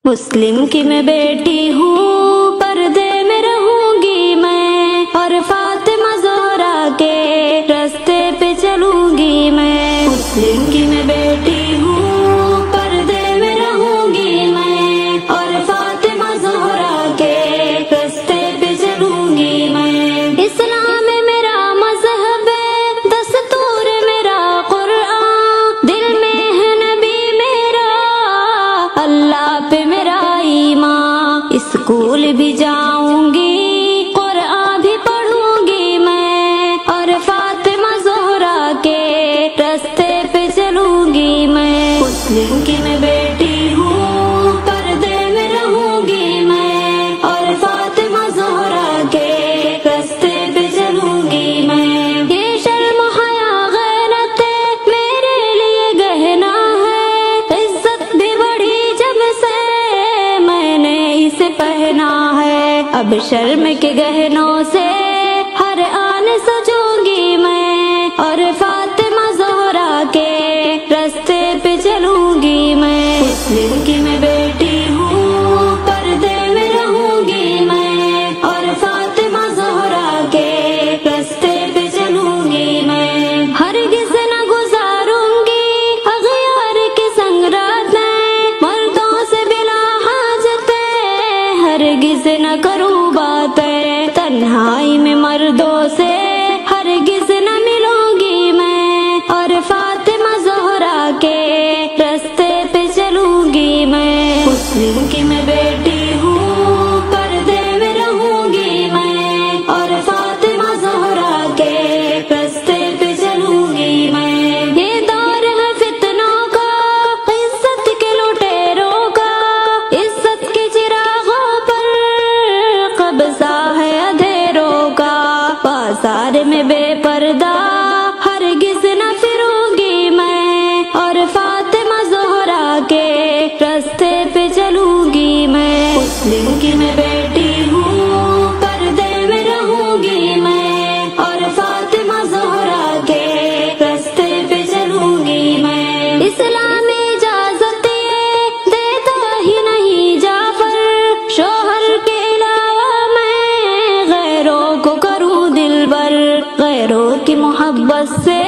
مسلم کی میں بیٹی ہوں، پردے میں رہوں گی میں، اور فاطمہ زہرا کے راستے پہ چلوں گی میں۔ مسلم کی میں بیٹی ہوں، پردے میں رہوں گی میں، اور فاطمہ زہرا کے راستے پہ چلوں گی میں۔ اسلام میرا مذہب ہے، دستور میرا قرآن، دل میں ہے نبی میرا، اللہ پہ میرا ایمان۔ اسکول بھی جاؤں گی، قرآن بھی پڑھوں گی میں، اور فاطمہ زہرا کے راستے پہ چلوں گی میں۔ مسلم کی میں بیٹی ہوں، پردے میں رہوں گی میں، اور فاطمہ زہرا کے راستے پہ چلوں گی میں۔ یہ شرم حیا غیرت میرے لیے گہنا ہے، عزت بھی بڑھی جب سے میں نے اسے پہنا ہے۔ اب شرم کے گہنوں سے ہر آن سجوں گی میں، اور فاطمہ زہرا کے راستے پہ چلوں گی میں۔ مسلم کی میں بیٹی ہوں، پردے میں رہوں گی میں، اور فاطمہ زہرا کے راستے پہ چلوں گی میں۔ ہرگز نہ گزاروں گی اغیار کے سنگ راتیں، مردوں سے بلا حاجتیں ہرگز نہ کروں باتیں، تنہائی میں مردوں سے ہرگز نہ ملوں گی میں، اور فاطمہ زہرا کے راستے پہ چلوں گی میں۔ مسلم کی میں بیٹی ہوں، پردے میں رہوں گی میں، اور فاطمہ زہرا کے راستے پہ چلوں گی میں۔ یہ دور ہے فتنوں کا، عزت کے لٹیروں کا، عزت کے چراغوں پر قبضہ ہے اندھیروں کا، بازار میں بے پردہ ہرگز نہ پھروں گی میں، اور فاطمہ زہرا کے راستے پہ چلوں گی میں۔ مسلم کی میں بیٹی ہوں، پردے میں رہوں گی میں، اور فاطمہ زہرا کے راستے پہ چلوں گی میں۔ اسلام اجازت یہ دیتا ہی نہیں جعفر، شوہر کے علاوہ میں غیروں کو کروں دلبر، غیروں کی محبت سے